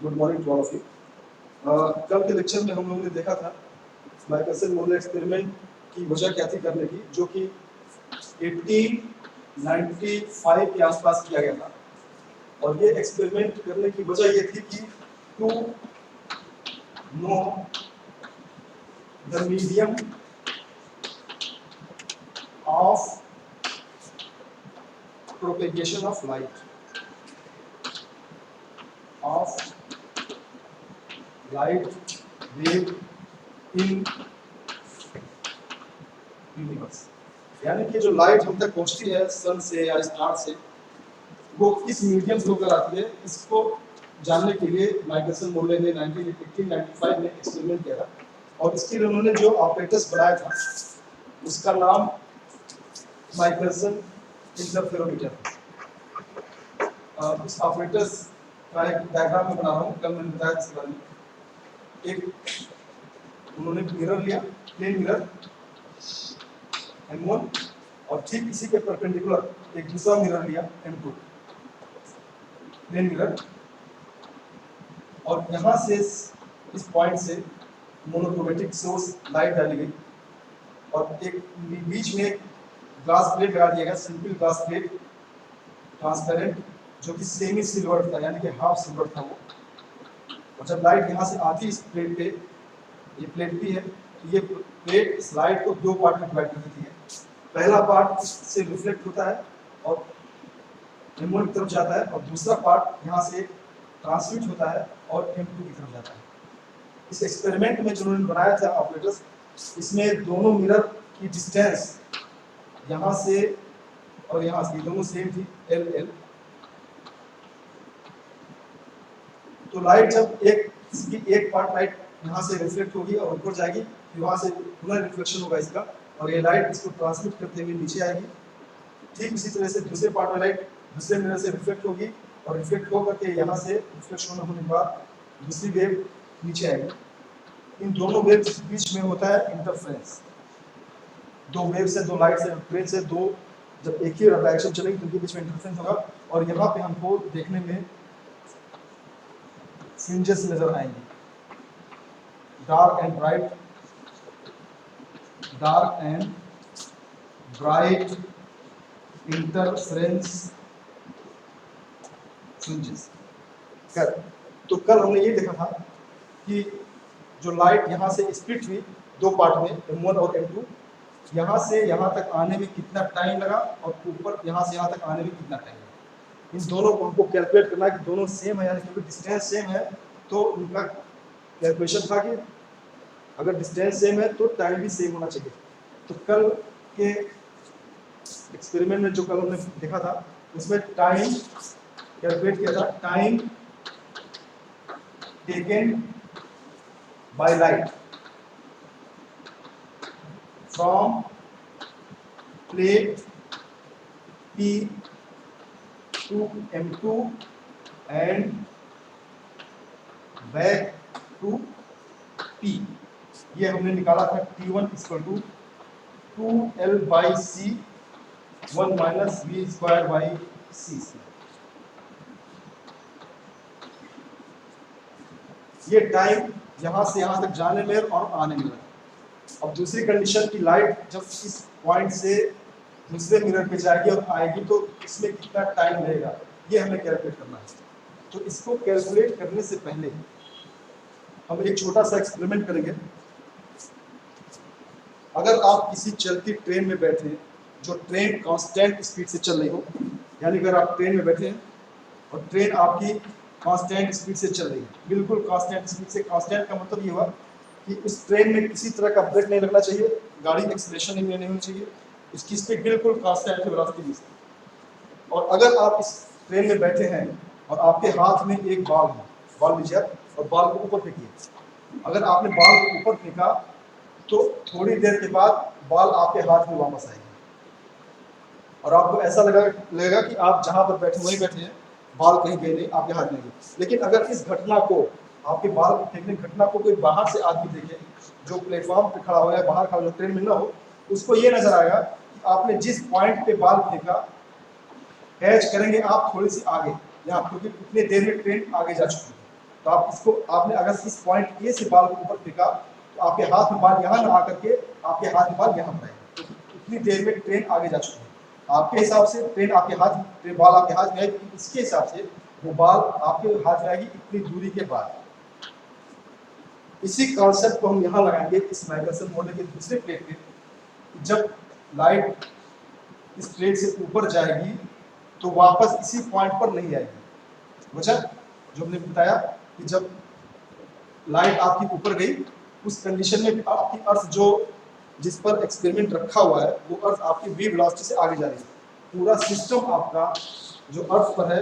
Good morning to all of you. कल के lecture में हम लोगों ने देखा था माइकलसन मोरले एक्सपेरिमेंट की वजह क्या थी करने की, जो कि 1895 के आसपास किया गया था। और ये एक्सपेरिमेंट करने की वजह ये थी कि to know the medium of propagation of light wave in universe. यानी कि जो लाइट हम तक पहुंचती है सन से या स्टार से, वो किस मीडियम से होकर आती है, इसको जानने के लिए माइकलसन मोरले ने 1895 में एक्सपेरिमेंट किया था। और इसके लिए उन्होंने जो ऑपरेटर्स बनाया था उसका नाम माइकलसन इंटरफेरोमीटर। उस ऑपरेटर्स का एक डायग्राम में बना रहा हूँ, कल मैंने बताया इसके बारे में। एक उन्होंने मिरर लिया, प्लेन मिरर M1, और ठीक इसी के परपेंडिकुलर एक दूसरा मिरर लिया M2, प्लेन मिरर, और यहाँ से इस पॉइंट से मोनोक्रोमेटिक सोर्स लाइट डाली गई और एक बीच में ग्लास प्लेट लगा दिया गया, सिंपल ग्लास प्लेट, ट्रांसपेरेंट, जो कि सेमी सिल्वर था, यानी कि हाफ सिल्वर था वो। और जब लाइट यहाँ से आती इस प्लेट पे, ये प्लेट भी है, तो ये प्लेट इस लाइट को दो पार्ट में डिवाइड कर देती है। पहला पार्ट इससे रिफ्लेक्ट होता है और M1 की तरफ जाता है, और दूसरा पार्ट यहाँ से ट्रांसमिट होता है और M2 की तरफ जाता है। इस एक्सपेरिमेंट में जिन्होंने बनाया था ऑपरेटर्स, इसमें दोनों मिरर की डिस्टेंस यहाँ से और यहाँ से दोनों सेम थी, L। तो लाइट जब एक पार्ट लाइट यहाँ से रिफ्लेक्ट होगी और ऊपर जाएगी, फिर वहाँ से पुनः रिफ्लेक्शन होगा इसका, और ये लाइट इसको ट्रांसमिट करते हुए नीचे आएगी। ठीक इसी तरह से दूसरे पार्ट में लाइट दूसरे मिरर से रिफ्लेक्ट होगी और रिफ्लेक्ट होकर के यहाँ से रिफ्लेक्शन होने के बाद दूसरी वेव नीचे आएगी। इन दोनों वेव के बीच में होता है इंटरफेरेंस। दो वेव से, दो लाइट से, ट्रेन से दो जब एक ही डायरेक्शन चलेगी तो उनके बीच में इंटरफेरेंस होगा, और यहाँ पे हमको देखने में फ्रिंजेस नजर आएंगे, dark and bright interference fringes. तो कल हमने ये देखा था कि जो लाइट यहाँ से स्प्लिट हुई दो पार्ट में, M1 और M2, यहाँ से यहाँ तक आने में कितना टाइम लगा और ऊपर यहाँ से यहाँ तक आने में कितना टाइम लगा। इन दोनों को हमको कैलकुलेट करना है कि दोनों सेम है, यानी कि डिस्टेंस सेम है, तो उनका कैलकुलेशन था कि अगर डिस्टेंस सेम है तो टाइम भी सेम होना चाहिए। तो कल के एक्सपेरिमेंट में जो कल हमने देखा था उसमें टाइम कैलकुलेट किया था, time taken by light from plate P to M2 and back to P। ये हमने निकाला था T1 equal to 2L by C 1 minus V square by C। ये टाइम यहाँ से यहाँ तक जाने में और आने में लगा। अब दूसरी कंडीशन की लाइट जब इस पॉइंट से दूसरे मिरर पे जाएगी और आएगी तो इसमें कितना टाइम लगेगा, ये हमें कैलकुलेट करना है। तो इसको कैलकुलेट करने से पहले हम एक छोटा सा एक्सपेरिमेंट करेंगे। अगर आप किसी चलती ट्रेन में बैठे हैं, जो ट्रेन कांस्टेंट स्पीड से चल रही हो, यानी अगर आप ट्रेन में बैठे हैं और ट्रेन आपकी कांस्टेंट स्पीड से चल रही है, बिल्कुल कांस्टेंट स्पीड से। कांस्टेंट का मतलब ये हुआ कि उस ट्रेन में किसी तरह का ब्रेक नहीं लगना चाहिए, गाड़ी एक्सीलरेशन नहीं होनी चाहिए, इसकी स्पीड बिल्कुल कांस्टेंट वेलोसिटी में। और अगर आप इस ट्रेन में बैठे हैं और आपके हाथ में एक बॉल है, बॉल लीजिए और बॉल को ऊपर फेंकिए। अगर आपने बॉल को ऊपर फेंका तो थोड़ी देर के बाद बॉल आपके हाथ में वापस आएगी और आपको ऐसा लगेगा कि आप जहां पर बैठे वहीं बैठे हैं, बॉल कहीं गई नहीं, आपके हाथ में गई। लेकिन अगर इस घटना को, आपके बॉल फेंकने की घटना को कोई बाहर से आदमी देखे, जो प्लेटफॉर्म पे खड़ा हो या बाहर खड़ा, जो ट्रेन में ना हो, उसको ये नजर आएगा कि आपने जिस पॉइंट पे बॉल फेंका, कैच करेंगे आप थोड़ी सी आगे, या क्योंकि इतने देर में ट्रेन आगे जा चुकी है। तो आप इसको आपने अगर इस पॉइंट ए से बाल को ऊपर फेंका तो आपके हाथ में बाल यहाँ ना आकर के आपके हाथ में बाल यहाँ पर आएगा। तो इतनी देर में ट्रेन आगे जा चुकी है। आपके हिसाब से ट्रेन आपके हाथ में, बाल आपके हाथ में है, इसके हिसाब से वो बाल आपके हाथ में आएगी इतनी दूरी के बाद। इसी कॉन्सेप्ट को हम यहाँ लगाएंगे इस माइग्रेशन मॉडल के दूसरे प्लेट पे। जब लाइट इस प्लेट से ऊपर जाएगी तो वापस इसी पॉइंट पर नहीं आएगी। वजह जो हमने बताया कि जब लाइट आपकी ऊपर गई उस कंडीशन में आपकी अर्थ जो जिस पर एक्सपेरिमेंट रखा हुआ है वो अर्थ आपकी वी वेलोसिटी से आगे जा रही है। पूरा सिस्टम आपका जो अर्थ पर है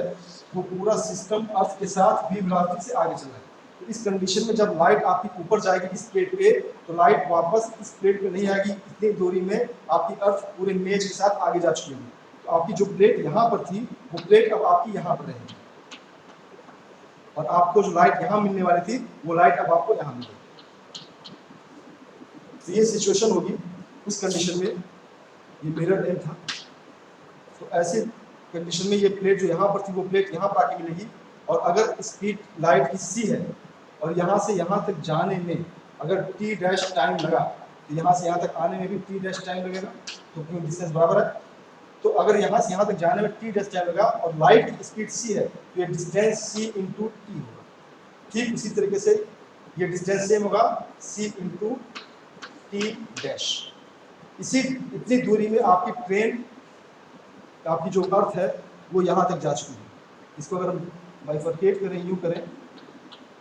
वो पूरा सिस्टम अर्थ के साथ वी वेलोसिटी से आगे चल रहा है। तो इस कंडीशन में जब लाइट आपकी ऊपर जाएगी इस प्लेट पे तो लाइट वापस इस प्लेट पे नहीं आएगी। इतनी दूरी में आपकी अर्थ पूरे मेज के साथ आगे जा चुकी है। तो आपकी जो प्लेट यहाँ पर थी वो प्लेट अब आपकी यहाँ पर रहेगी और आपको जो लाइट यहाँ मिलने वाली थी वो लाइट अब आपको यहाँ मिलेगी। तो ये सिचुएशन होगी उस कंडीशन में। ये मिरर एम था, तो ऐसे कंडीशन में ये प्लेट जो यहाँ पर थी वो प्लेट यहाँ पर आके मिलेगी। और अगर स्पीड लाइट की सी है और यहाँ से यहाँ तक जाने में अगर टी डैश टाइम लगा तो यहाँ से यहाँ तक आने में भी टी डैश टाइम लगेगा, तो क्योंकि डिस्टेंस बराबर है। तो अगर यहाँ से यहाँ तक जाने में टी डैश टाइम लगा और लाइट की स्पीड सी है तो ये डिस्टेंस सी इंटू टी होगा। ठीक उसी तरीके से ये डिस्टेंस सेम होगा सी इंटू टी डैश। इसी इतनी दूरी में आपकी ट्रेन आपकी जो अर्थ है वो यहाँ तक जा चुकी है। इसको अगर हम बाइफरकेट करें, यूँ करें,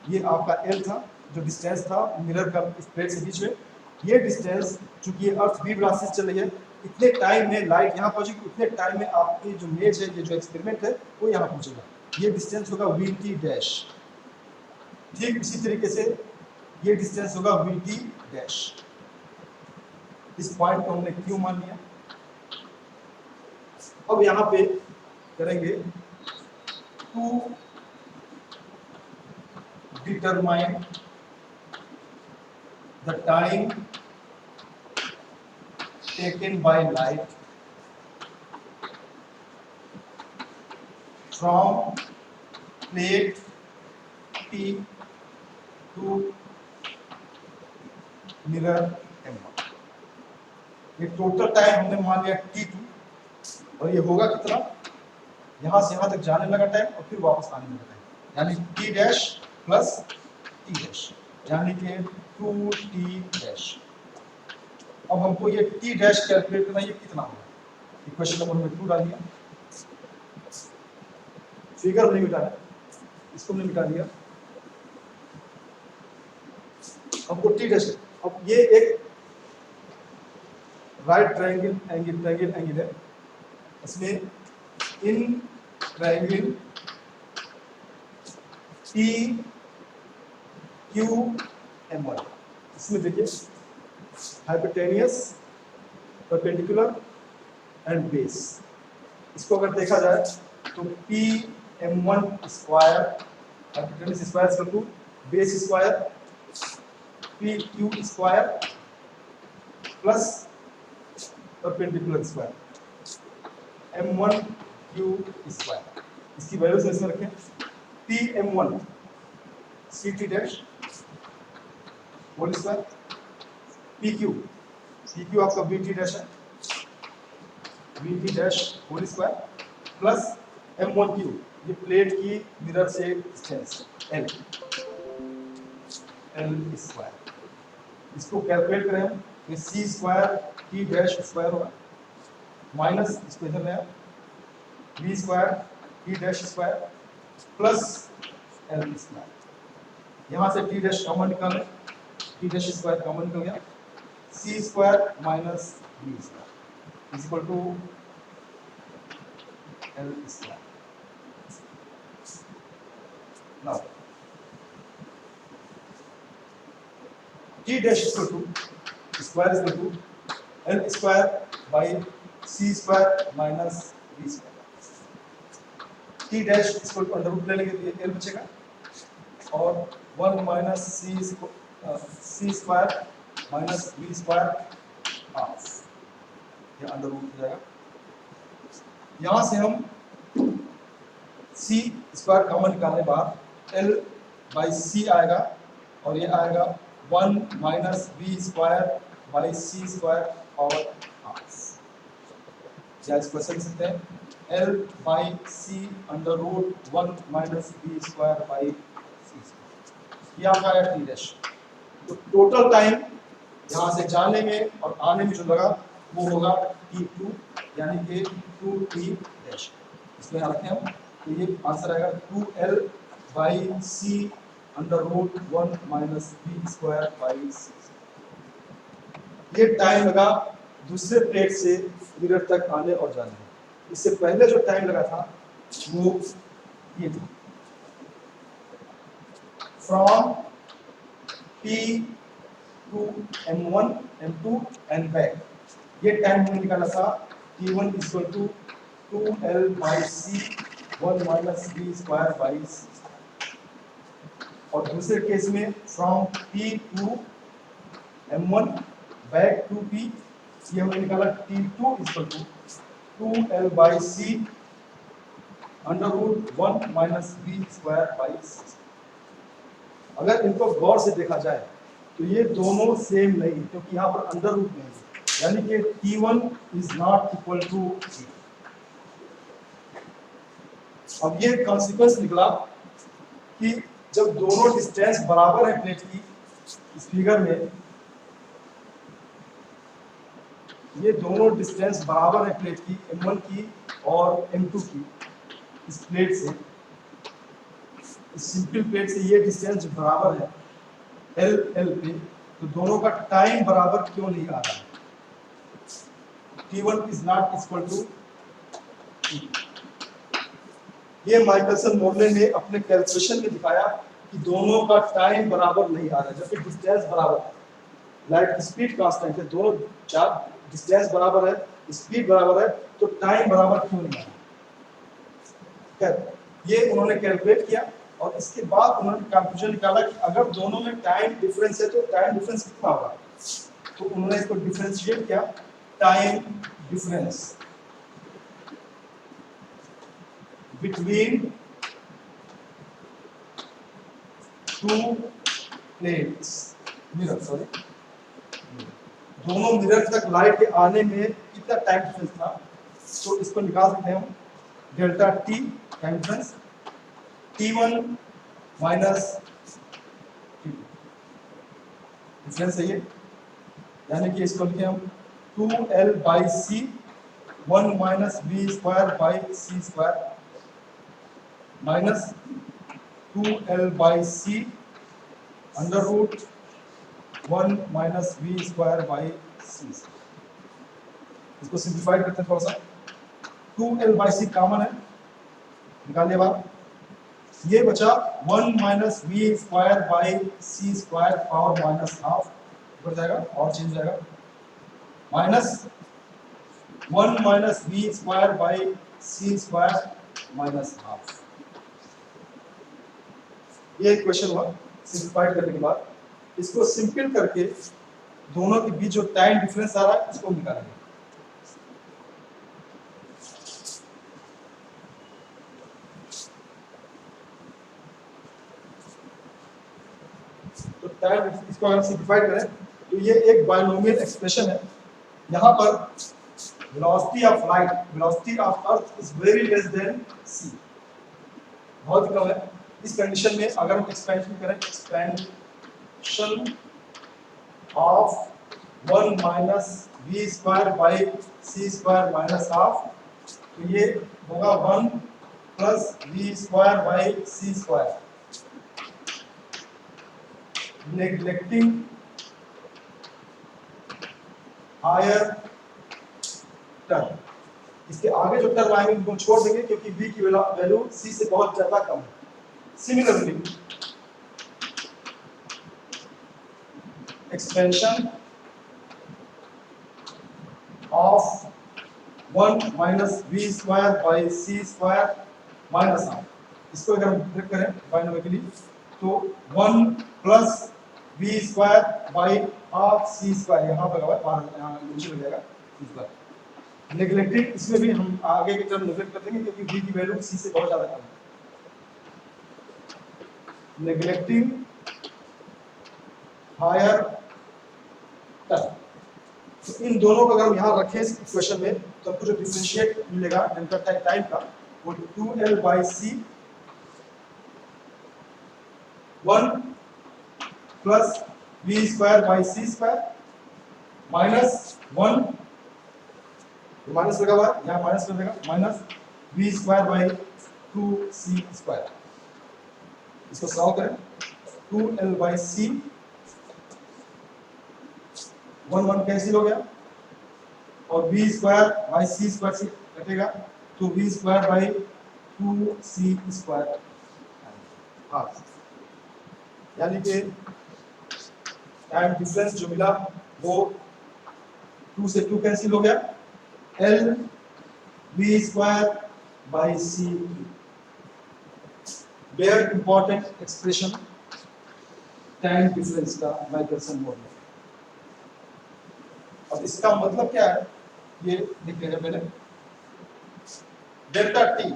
ये आपका एल था जो डिस्टेंस था मिरर का इस प्लेट से बीच में। ये डिस्टेंस चूंकि ये अर्थ वी वेलोसिटी से चल रही है, इतने टाइम में लाइट यहाँ पहुंचेगी, उतने टाइम में आपकी जो मेज है, ये जो एक्सपेरिमेंट है वो यहाँ पहुंचेगा। ये डिस्टेंस होगा वी टी डैश। ठीक इसी तरीके से ये डिस्टेंस होगा वी टी डैश। इस पॉइंट को हमने क्यों मान लिया। अब यहाँ पे करेंगे to determine the time taken by light from plate P to mirror M1। ये टोटल टाइम हमने मान लिया T2 और ये होगा कितना, यहाँ से यहाँ तक जाने लगा टाइम और फिर वापस आने लगा टाइम, यानी T dash plus T dash, यानी कि 2T डैश। अब हमको ये T डैश कैलकुलेट करना, ये कितना होगा। इक्वेशन नंबर में 2 डाल दिया, फिगर नहीं मिटा है, इसको हमने मिटा दिया। हमको T डैश, अब ये एक राइट ट्रायंगल है, इसमें in triangle P Q M1, इसमें देखिए हाइपोटेनियस, परपेंडिकुलर एंड बेस। इसको अगर देखा जाए तो P M1 square hypotenuse square equal to base square P Q square plus perpendicular square M1 Q square. इसकी वैल्यूज ऐसे रखें, P M1 C T dash whole square, PQ आपका VT dash है, VT dash whole square plus M1Q, ये plate की mirror से distance L square. इसको calculate करें हम तो C square T dash square होगा माइनस इसको इधर ले V square T dash square plus L square. यहाँ से T डैश कॉमन निकालें, T डैश स्क्वायर कॉमन निकल गया, C square minus V square is equal to L square. Now T dash equal to square equal to L square by C square minus V square. T dash equal to under root ले लेंगे तो L बचेगा और 1 minus C square minus V square half, ये under root हो जाएगा। यहाँ से हम C स्क्वायर कॉमन निकालने बाद L बाई सी आएगा और ये आएगा 1 minus B square by C square power half, या इसको ऐसे लिख सकते हैं L by C under root 1 minus B square by C square, ये आपका आएगा टी डैश। तो टोटल टाइम यहाँ से जाने में और आने में जो लगा वो होगा T2, यानी कि 2T डैश। इसको यहाँ रखें हम, तो ये आंसर आएगा 2L by C under root 1 minus B square by C. ये टाइम लगा दूसरे प्लेट से मिरर तक आने और जाने में। इससे पहले जो टाइम लगा था वो ये था, from P to M1 M2 and back. ये टाइम हमने निकाला था T1 equal to 2L by C 1 minus B square by C, और दूसरे केस में from P to M1 back to P, ये हमने निकाला T2 equal to 2L by C under root 1 minus B square by C. अगर इनको गौर से देखा जाए तो ये दोनों सेम नहीं, क्योंकि यहाँ पर अंडर रूट नहीं है, यानी कि T1 is not equal to T। अब ये कॉन्सिक्वेंस निकला कि जब दोनों डिस्टेंस बराबर है प्लेट की, इस फिगर में ये दोनों डिस्टेंस बराबर है प्लेट की M1 की और M2 की, इस प्लेट से, इस सिंपल प्लेट से ये डिस्टेंस बराबर है L पे, तो दोनों का टाइम बराबर क्यों नहीं आ रहा है? T1 is not equal to T। ये माइकलसन मोर्लेन ने अपने कैलकुलेशन में दिखाया कि दोनों का टाइम बराबर नहीं आ रहा है, जबकि डिस्टेंस बराबर है, लाइट स्पीड कांस्टेंट है, दोनों चार डिस्टेंस बराबर है, स्पीड बराबर है, तो टाइम बराबर क्यों नहीं आ रहा? ये उन्होंने कैलकुलेट किया और इसके बाद उन्होंने कंक्लूजन निकाला कि अगर दोनों में टाइम डिफरेंस है तो टाइम डिफरेंस कितना होगा, तो उन्होंने इसको डिफरेंशिएट किया, time difference between two plates mirror, sorry, दोनों मिरर तक लाइट के आने में कितना टाइम डिफरेंस था, तो इसको निकाल सकते हैं हम, delta T time difference, T1 minus T2 difference है ये, यानी कि इसको लिखें हम 2L by C 1 minus B square by C square minus 2L by C under root 1 minus B square by C. इसको सिंप्लीफाई करते हैं थोड़ा सा, 2L बाई सी कॉमन है, निकालने बाद ये बचा 1 minus B square by C square power minus half, ऊपर जाएगा और चेंज हो जाएगा, minus 1 minus B square by C square minus half. ये क्वेश्चन हुआ सिंप्लीफाइड करने के बाद। इसको सिंपल करके दोनों के बीच जो टाइम डिफरेंस आ रहा है इसको निकालेंगे। तो टाइम इसको अगर सिंप्लीफाइड करें तो ये एक बायनोमियल एक्सप्रेशन है। यहाँ पर velocity of light, velocity of earth is very less than c, बहुत कम है। इस कंडीशन में अगर हम एक्सपेंशन करें, expansion of 1 minus v square by c square minus half, तो ये होगा 1 plus v square by c square, neglecting higher term. इसके आगे जो टर्म आएंगे उनको छोड़ देंगे क्योंकि v की वैल्यू c से बहुत ज्यादा कम है। Similarly expansion of 1 minus v square by c square minus half, इसको अगर हम ब्रेक करें बायनोमियली तो 1 plus v square by half c square, यहाँ पर यहाँ नीचे लग जाएगा c स्क्वायर। नेग्लेक्टेड, इसमें भी हम आगे की टर्म नेग्लेक्ट कर देंगे क्योंकि v की वैल्यू c से बहुत ज़्यादा कम है। Neglecting higher term. तो इन दोनों को अगर हम यहाँ रखें इस इक्वेशन में तो आपको जो डिफरेंशिएट मिलेगा डेल्टा टाइम का वो 2L/c 1 plus v²/c² minus 1, minus लगा हुआ है यहाँ माइनस कर देगा, माइनस v²/2c²। इसको सॉल्व करें 2L/c 1 1 कैंसिल हो गया और v²/c² से कटेगा तो v²/2c²। हाँ, यानी कि टाइम डिफरेंस जो मिला वो 2 से 2 कैंसिल हो गया, L v²/c। Very important expression time difference का माइकलसन मॉडल। अब इसका मतलब क्या है ये लिख लेंगे पहले। डेल्टा टी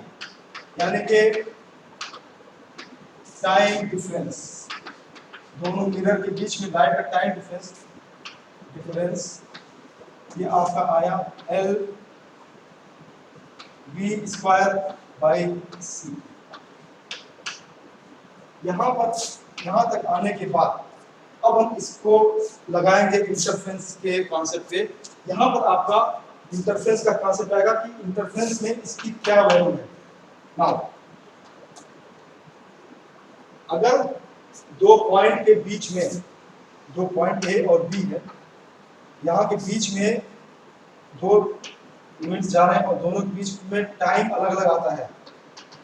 यानी कि टाइम डिफरेंस, दोनों मिरर के बीच में लाइट का टाइम डिफरेंस ये आपका आया L v²/c। यहाँ तक आने के बाद अब हम इसको लगाएंगे इंटरफेरेंस के कॉन्सेप्ट पे। यहाँ पर आपका इंटरफेरेंस का कॉन्सेप्ट आएगा कि इंटरफेरेंस में इसकी क्या वैल्यू है। नाउ अगर दो पॉइंट के बीच में, दो पॉइंट A और B है, यहाँ के बीच में दो इवेंट्स जा रहे हैं और दोनों के बीच में टाइम अलग अलग आता है,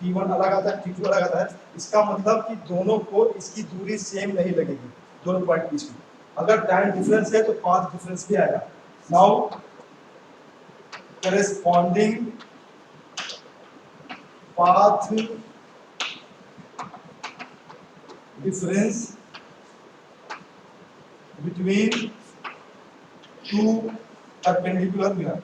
T1 अलग आता है, T2 अलग आता है। इसका मतलब कि दोनों को इसकी दूरी सेम नहीं लगेगी दोनों पॉइंट के बीच में। अगर टाइम डिफरेंस है तो पाथ डिफरेंस भी आएगा। Now corresponding path difference between two perpendicular mirror,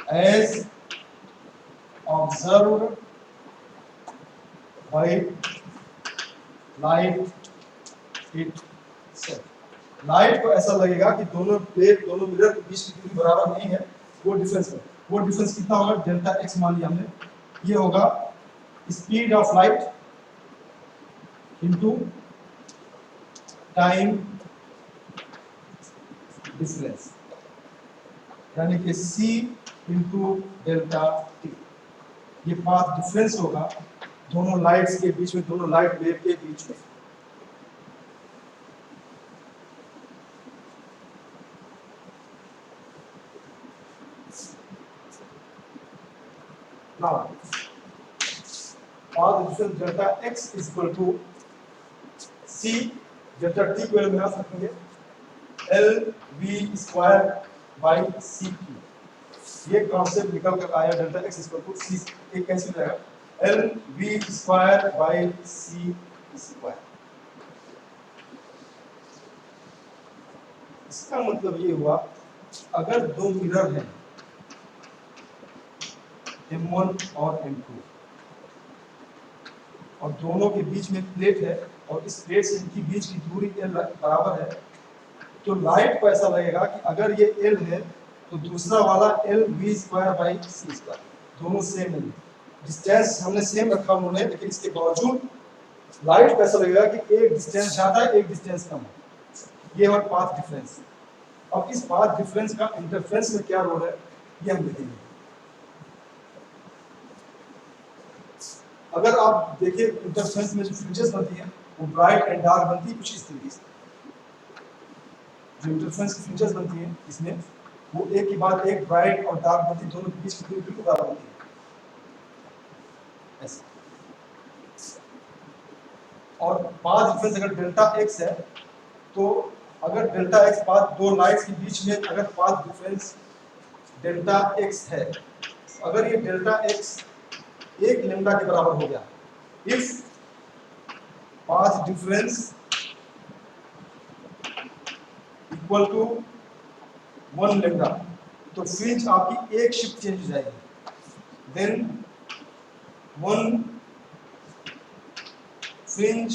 as observed by light itself। Light को ऐसा लगेगा कि दोनों प्लेट, दोनों मिरर के बीच की दूरी बराबर नहीं है, वो डिफरेंस है। वो डिफरेंस कितना होगा, डेल्टा एक्स मान लिया हमने। ये होगा speed of light into time difference, यानी कि c इंटू डेल्टा टी। ये पाथ डिफरेंस होगा दोनों लाइट्स के बीच में, दोनों लाइट वेव के बीच में। Now, path difference delta x is equal to c delta t को हम बना सकेंगे L v²/c3। ये कॉन्सेप्ट निकल कर आया delta x equal to c। एक कैसे हो जाएगा L v²/c²। इसका मतलब ये हुआ अगर दो मिरर हैं M1 और M2 और दोनों के बीच में प्लेट है और इस प्लेट से इनकी बीच की दूरी L बराबर है, तो लाइट को ऐसा लगेगा कि अगर ये L है तो दूसरा वाला L v²/c²। दोनों सेम है, डिस्टेंस हमने सेम रखा उन्होंने, लेकिन इसके बावजूद लाइट को ऐसा लगेगा कि एक डिस्टेंस ज्यादा है, एक डिस्टेंस कम है। ये है पाथ डिफरेंस। अब इस पाथ डिफरेंस का इंटरफेरेंस में क्या रोल है ये हम देखेंगे। अगर आप देखिए इंटरफेरेंस में जो फ्रिंजेस बनती है वो ब्राइट एंड डार्क बनती है कुछ इस तरीके से। जो इंटरफेरेंस की फ्रिंजेस बनती है इसमें वो एक के बाद एक ब्राइट और डार्क बनती है, दोनों के बीच की दूरी बिल्कुल बराबर बनती है ऐसे। और पाथ डिफरेंस अगर डेल्टा एक्स है तो अगर डेल्टा एक्स पाथ दो लाइट्स के बीच में अगर पाथ डिफरेंस डेल्टा एक्स है, अगर ये डेल्टा एक्स एक लेमडा के बराबर हो गया, if path difference equal to 1 lambda, तो फ्रिंज आपकी एक शिफ्ट चेंज हो जाएगी, then one fringe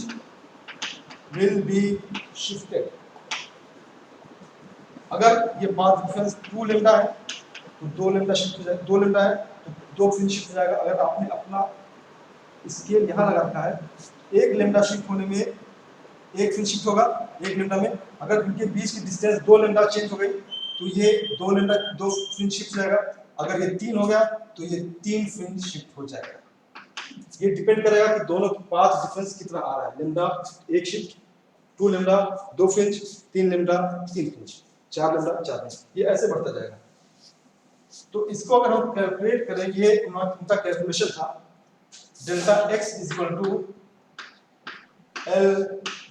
will be shifted. अगर ये पाथ डिफरेंस 2 लेमडा है तो 2 लेमडा शिफ्ट हो जाएगा, 2 लेमडा है तो 2 फ्रिंज शिफ्ट हो जाएगा। अगर आपने अपना स्केल यहाँ लगा रखा है, एक लेमडा शिफ्ट होने में एक फ्रिंज शिफ्ट होगा एक लेमडा में। अगर इनके बीच की डिस्टेंस 2 लेमडा चेंज हो गई तो ये 2 लेमडा 2 फ्रिंज शिफ्ट हो जाएगा। अगर ये 3 हो गया तो ये 3 फ्रिंज शिफ्ट हो जाएगा। ये डिपेंड करेगा कि दोनों की पाथ डिफरेंस कितना आ रहा है, लेमडा एक shift, 2 lambda 2 fringe, 3 lambda 3 fringe, 4 lambda 4 fringe, ये ऐसे बढ़ता जाएगा। तो इसको अगर हम कैलकुलेट करें, ये उनका कैलकुलेशन था delta x equal to L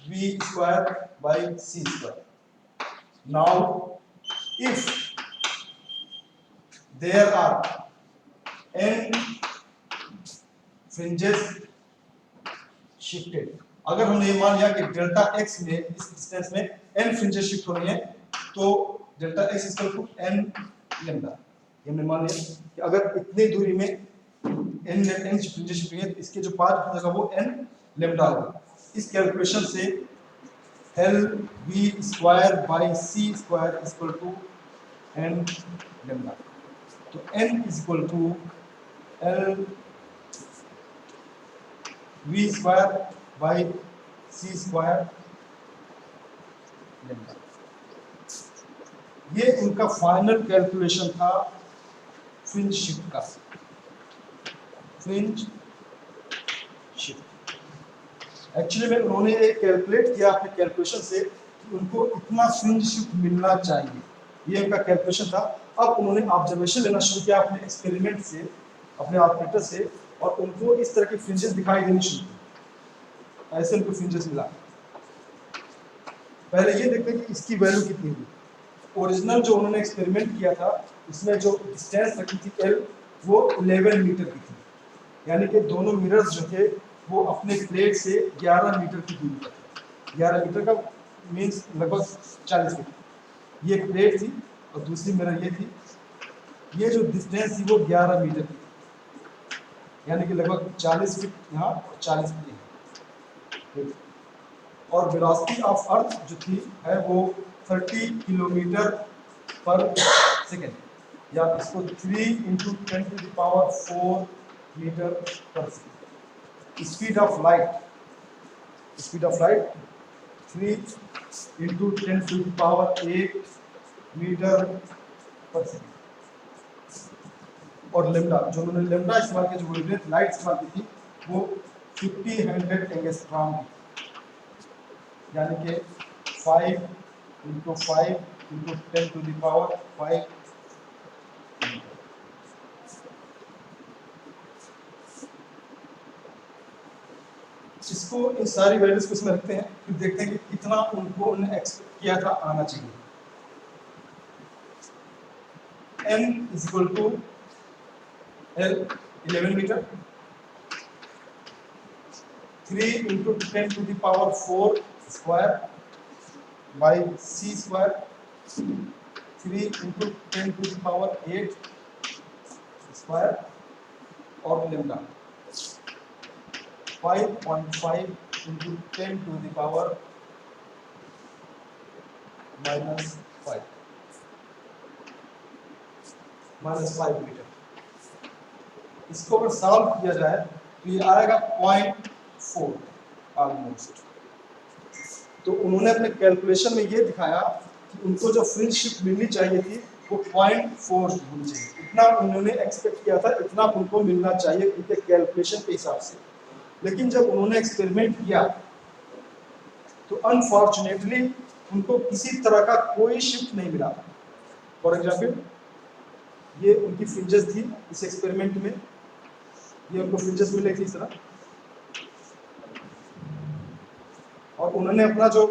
V square by C square. Now if there are n fringes shifted, अगर हमने ये मान लिया कि डेल्टा x में इस डिस्टेंस में n फ्रिंजेस शिफ्ट हो रही हैं, तो delta x equal to n lambda, ये हमने मान लिया कि अगर इतनी दूरी में n फ्रिंजेस शिफ्ट हुई है तो इसके जो पाथ होगा वो n लेमडा होगा। इस कैलकुलेशन से L V square by C square equal to n lambda, तो n equal to L V square by C square lambda. ये उनका फाइनल कैलकुलेशन था फ्रिंज शिफ्ट का, फ्रिंज शिफ्ट। एक्चुअली में उन्होंने एक कैलकुलेट किया अपने कैलकुलेशन से कि उनको इतना फ्रिंज शिफ्ट मिलना चाहिए, ये उनका कैलकुलेशन था। अब उन्होंने ऑब्जर्वेशन लेना शुरू किया अपने एक्सपेरिमेंट से, अपने ऑपरेटर से, और उनको इस तरह की फ्रिंजेस दिखाई देनी शुरू की। ऐसे उनको फ्रिंजेस मिला। पहले ये देखते हैं कि इसकी वैल्यू कितनी हुई। ओरिजिनल जो उन्होंने एक्सपेरिमेंट किया था उसमें जो डिस्टेंस रखी थी एल, वो 11 मीटर की थी, यानी कि दोनों मिरर्स जो थे वो अपने प्लेट से 11 मीटर की दूरी पर थे। 11 मीटर का मीन्स लगभग 40 फीट। ये प्लेट थी और दूसरी मिरर ये थी। ये जो डिस्टेंस थी वो 11 मीटर की थी, यानी कि लगभग 40 फीट यहाँ और 40 फीट यहाँ। और वेलोसिटी ऑफ अर्थ जो थी है वो 30 किलोमीटर पर सेकेंड, या इसको 3 × 10⁴ मीटर पर second. Speed of light 3 × 10⁸ metre पर सेकेंड। और लेमडा, जो उन्होंने लेमडा इस्तेमाल किया, जो वेवलेंथ लाइट इस्तेमाल की थी वो 50 एंगस्ट्रॉम थी, यानी कि 5 × 5 × 10⁵ इसको इन सारी वैल्यूज को इसमें रखते हैं, फिर देखते हैं कि कितना उनको उन्होंने एक्सपेक्ट किया था आना चाहिए। n equal to L 11 metre, 3 × 10⁴ square by C square, 3 × 10⁸ square, और लेमडा 5.5 × 10⁻⁻⁵ -5 मीटर। इसको अगर सॉल्व किया जाए तो ये आएगा 0.4 ऑलमोस्ट। तो उन्होंने अपने कैलकुलेशन में ये दिखाया कि उनको जो फ्रिंज शिफ्ट मिलनी चाहिए थी वो 0.4 होनी चाहिए। इतना उन्होंने एक्सपेक्ट किया था, इतना उनको मिलना चाहिए उनके कैलकुलेशन के हिसाब से। लेकिन जब उन्होंने एक्सपेरिमेंट किया तो अनफॉर्चुनेटली उनको किसी तरह का कोई शिफ्ट नहीं मिला। फॉर एग्जाम्पल ये उनकी फ्रिंजेस थी इस एक्सपेरिमेंट में, ये उनको फ्रिंजेस मिले थी इस तरह, और उन्होंने अपना जो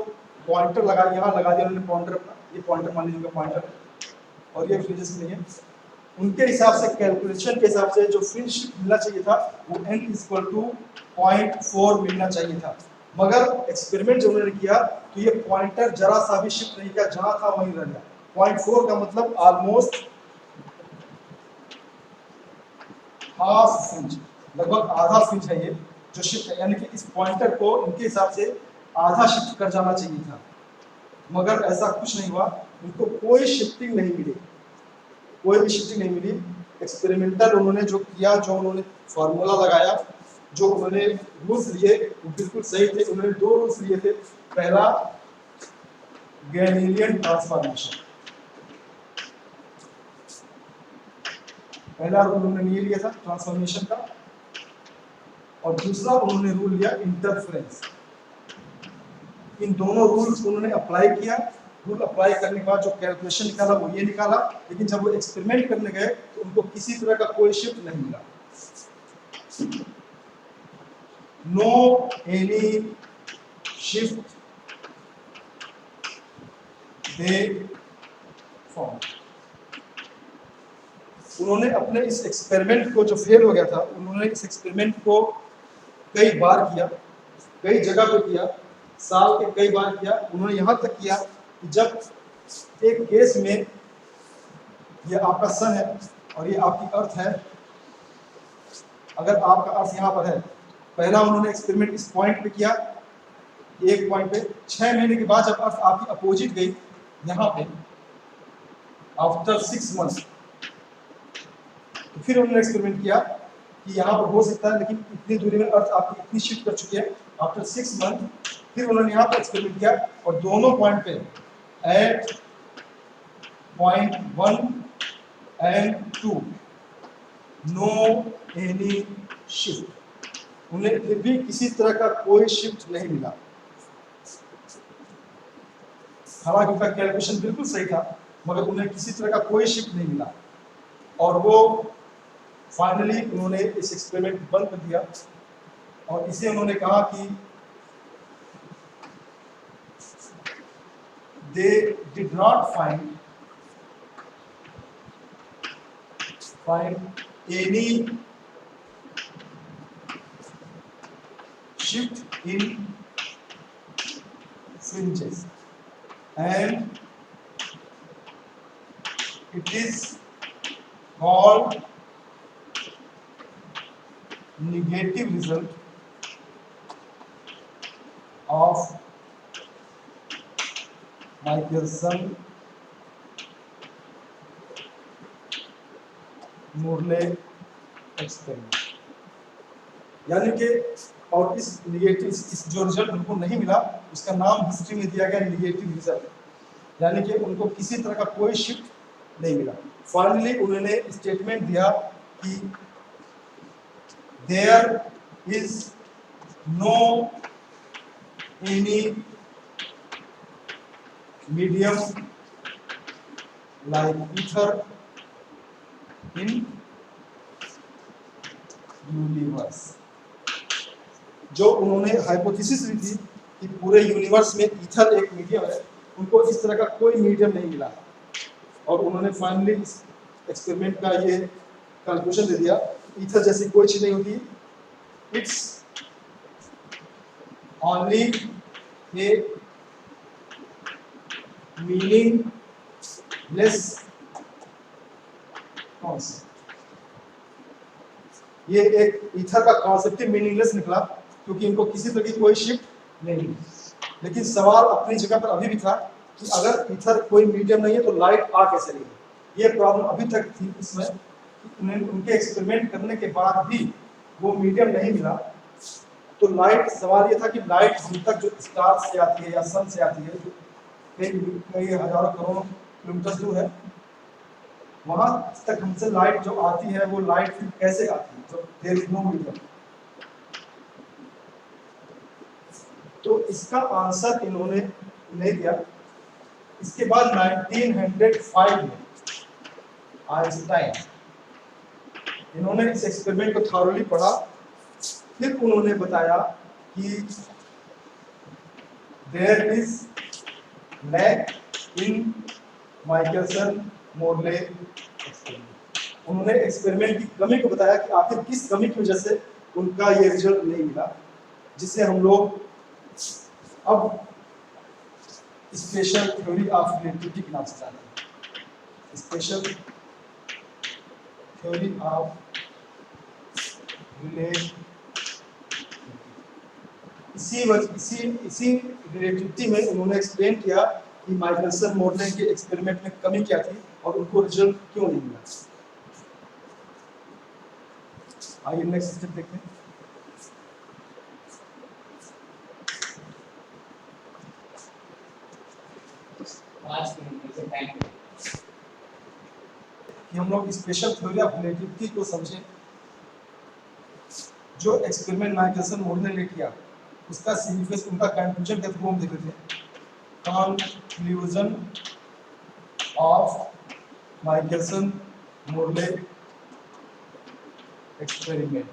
पॉइंटर लगा यहाँ लगा दिया उन्होंने पॉइंटर अपना, ये पॉइंटर मान लीजिए उनका पॉइंटर, और ये फ्रिंजेस मिली है। उनके हिसाब से, कैलकुलेशन के हिसाब से जो फ्रिंज शिफ्ट मिलना चाहिए था वो n इक्वल टू 0.4 मिलना चाहिए था। मगर एक्सपेरिमेंट जो उन्होंने किया तो ये पॉइंटर जरा सा भी शिफ्ट नहीं किया, जहां था वहीं रह गया। 0.4 का मतलब ऑलमोस्ट हाफ फ्रिंज, लगभग आधा फ्रिंज है ये जो शिफ्ट है, यानी कि इस पॉइंटर को इनके हिसाब से आधा शिफ्ट कर जाना चाहिए था, मगर ऐसा कुछ नहीं हुआ, इनको कोई शिफ्टिंग नहीं मिली, कोई भी शिफ्टिंग नहीं मिली। एक्सपेरिमेंटल उन्होंने जो किया, जो उन्होंने फार्मूला लगाया, जो उन्होंने रूल्स लिए वो बिल्कुल सही थे। उन्होंने दो रूल्स लिए थे, पहला गैलीलियन ट्रांसफॉर्मेशन, पहला रूल उन्होंने ये लिया था ट्रांसफॉर्मेशन का, और दूसरा उन्होंने रूल लिया इंटरफेरेंस। इन दोनों रूल्स उन्होंने अप्लाई किया। रूल अप्लाई करने के बाद जो कैलकुलेशन निकाला वो ये निकाला, लेकिन जब वो एक्सपेरिमेंट करने गए तो उनको किसी तरह का कोई शिफ्ट नहीं मिला। No any shift they found. उन्होंने अपने इस एक्सपेरिमेंट को, जो फेल हो गया था, उन्होंने इस एक्सपेरिमेंट को कई बार किया, कई जगह पे किया, साल के कई बार किया। उन्होंने यहाँ तक किया कि जब एक केस में ये आपका सन है और ये आपकी अर्थ है, अगर आपका अर्थ यहाँ पर है, पहला उन्होंने एक्सपेरिमेंट इस पॉइंट पे किया, एक पॉइंट पे, 6 महीने के बाद जब अर्थ आपकी अपोजिट गई यहाँ पे, आफ्टर 6 मंथ, तो फिर उन्होंने एक्सपेरिमेंट किया कि यहाँ पर हो सकता है, लेकिन इतनी दूरी में अर्थ आपकी इतनी शिफ्ट कर चुकी है आफ्टर 6 मंथ। फिर उन्होंने यहाँ पर एक्सपेरिमेंट किया और दोनों पॉइंट पे at point 1 and 2 no any shift, उन्हें फिर भी किसी तरह का कोई शिफ्ट नहीं मिला। हालांकि उनका कैलकुलेशन बिल्कुल सही था, मगर उन्हें किसी तरह का कोई शिफ्ट नहीं मिला, और वो फाइनली उन्होंने इस एक्सपेरिमेंट बंद कर दिया। और इसे उन्होंने कहा कि they did not find any shift in fringes, and it is called negative result of Michelson Morley experiment. यानी कि, और इस निगेटिव, इस जो रिजल्ट उनको नहीं मिला, उसका नाम हिस्ट्री में दिया गया निगेटिव रिजल्ट, यानी कि उनको किसी तरह का कोई शिफ्ट नहीं मिला। फाइनली उन्होंने स्टेटमेंट दिया कि there is no any medium like ether in universe. जो उन्होंने हाइपोथेसिस ली थी कि पूरे यूनिवर्स में ईथर एक मीडियम है, उनको इस तरह का कोई मीडियम नहीं मिला, और उन्होंने फाइनली इस एक्सपेरिमेंट का ये कंक्लूजन दे दिया, ईथर जैसी कोई चीज नहीं होती, it's only a meaningless concept. ये एक ईथर का कॉन्सेप्ट ही मीनिंगलेस निकला, क्योंकि इनको किसी तरह की कोई शिफ्ट नहीं मिली। लेकिन सवाल अपनी जगह पर अभी भी था कि अगर ईथर कोई मीडियम नहीं है तो लाइट आ कैसे रही। ये प्रॉब्लम अभी तक थी इसमें, उनके एक्सपेरिमेंट करने के बाद भी वो मीडियम नहीं मिला। तो लाइट, सवाल ये था कि लाइट हम तक जो स्टार से आती है या सन से आती है, जो कई हजारों करोड़ों किलोमीटर दूर है, वहां तक हमसे लाइट जो आती है, वो लाइट फिर कैसे आती है, जो देयर इज नो मीडियम। तो इसका आंसर इन्होंने नहीं दिया। इसके बाद 1905 में आइंस्टाइन, इन्होंने इस एक्सपेरिमेंट को थॉरली पढ़ा, फिर उन्होंने बताया कि there is lack in Michelson Morley experiment. उन्होंने एक्सपेरिमेंट की कमी को बताया कि आखिर किस कमी की वजह से उनका ये रिजल्ट नहीं मिला, जिसे हम लोग अब स्पेशल थ्योरी ऑफ रिलेटिविटी के नाम से जानते हैं। स्पेशल थ्योरी ऑफ इसी रिलेटिविटी में उन्होंने एक्सप्लेन किया कि माइकलसन मोर्लेन के एक्सपेरिमेंट में कमी क्या थी और उनको रिजल्ट क्यों नहीं मिला। आइए नेक्स्ट स्टेप देखते हैं। कि हम लोग स्पेशल थ्योरी ऑफ रिलेटिविटी को समझें। जो एक्सपेरिमेंट माइकलसन मोर्लेन ने किया उसका सिग्निफिकेंस, उनका कंक्लूजन के थ्रू हम देख लेते हैं। Conclusion of Michelson Morley experiment.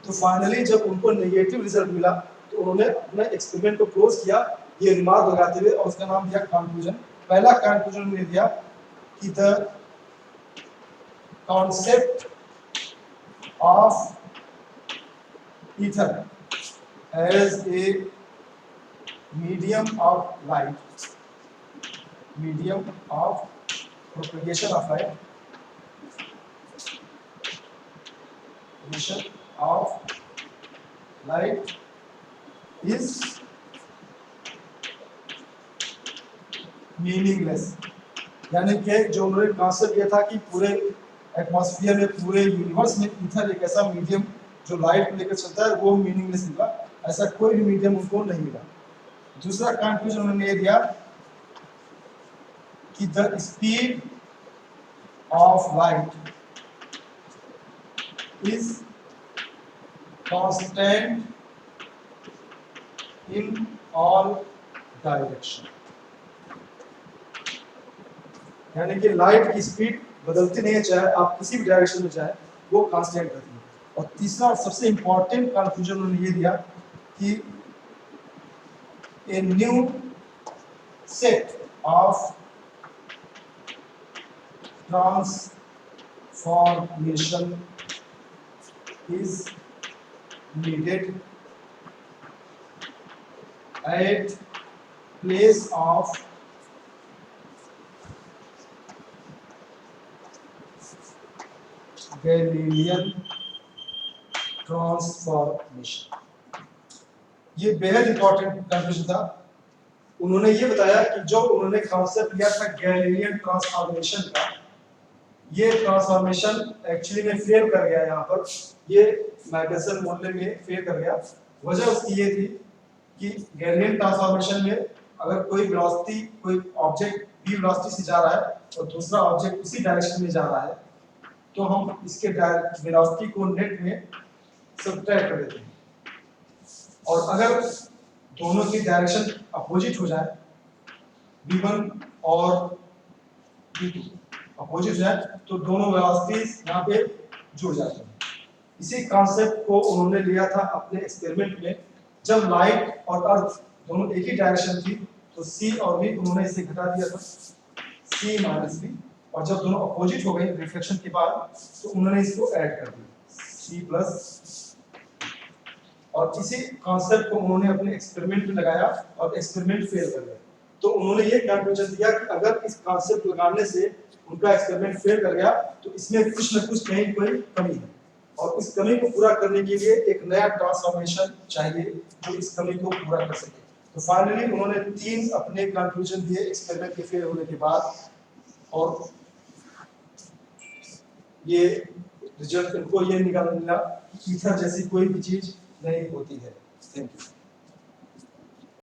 तो फाइनली जब उनको नेगेटिव रिजल्ट मिला तो उन्होंने अपने एक्सपेरिमेंट को क्लोज किया ये रिमार्क लगाते हुए, और उसका नाम दिया कंक्लूजन। पहला कंक्लूजन उन्होंने दिया कि the concept of ether as a medium of light, medium of propagation of light, propagation of light is meaningless। यानी कि जो उन्होंने कॉन्सेप्ट किया था कि पूरे एटमॉस्फेयर में, पूरे यूनिवर्स में ईथर एक ऐसा मीडियम जो लाइट को लेकर चलता है, वो मीनिंगलेस मिला। ऐसा कोई भी मीडियम उनको नहीं मिला। दूसरा कंक्लूजन उन्होंने ये दिया कि the speed of light is constant in all direction. यानी कि लाइट की स्पीड बदलती नहीं है, चाहे आप किसी भी डायरेक्शन में जाए, वो कांस्टेंट रहती है। और तीसरा और सबसे इंपॉर्टेंट कंक्लूजन उन्होंने ये दिया कि a new set of transformation is needed at place of Galilean transformation. ये बेहद इंपॉर्टेंट कंक्लूजन था। उन्होंने ये बताया कि जो उन्होंने कॉन्सेप्ट लिया था गैलीलियन ट्रांसफॉर्मेशन का, ये ट्रांसफॉर्मेशन एक्चुअली में फेल कर गया। यहाँ पर ये माइकलसन मोर्लेन में फेल कर गया। वजह उसकी ये थी कि गैलीलियन ट्रांसफॉर्मेशन में अगर कोई वेलोसिटी, कोई ऑब्जेक्ट v वेलोसिटी से जा रहा है और दूसरा ऑब्जेक्ट उसी डायरेक्शन में जा रहा है, तो हम इसके वेलोसिटी को नेट में सब्ट्रैक्ट कर देते हैं। और अगर दोनों की डायरेक्शन अपोजिट हो जाए, v1 और v2 अपोजिट हो जाए, तो दोनों वेलोसिटीज यहाँ पे जुड़ जाती हैं। इसी कॉन्सेप्ट को उन्होंने लिया था अपने एक्सपेरिमेंट में। जब लाइट और अर्थ दोनों एक ही डायरेक्शन थी तो c और v उन्होंने इसे घटा दिया था, c माइनस v। और जब दोनों अपोजिट हो गए रिफ्लेक्शन के बाद, तो उन्होंने इसको ऐड कर दिया, c प्लस। और इसी कॉन्सेप्ट को उन्होंने अपने एक्सपेरिमेंट में लगाया और एक्सपेरिमेंट फेल कर गया। तो उन्होंने ये कंक्लूजन दिया कि अगर इस कॉन्सेप्ट लगाने से उनका एक्सपेरिमेंट फेल कर गया तो इसमें कुछ न कुछ कहीं कोई कमी है, और इस कमी को पूरा करने के लिए एक नया ट्रांसफॉर्मेशन चाहिए जो इस कमी को पूरा कर सके। तो फाइनली उन्होंने 3 अपने कंक्लूजन दिए एक्सपेरिमेंट के फेल होने के बाद, और ये रिजल्ट इनको ये निकालना मिला कि ईथर जैसी कोई भी चीज नहीं होती है। Thank you.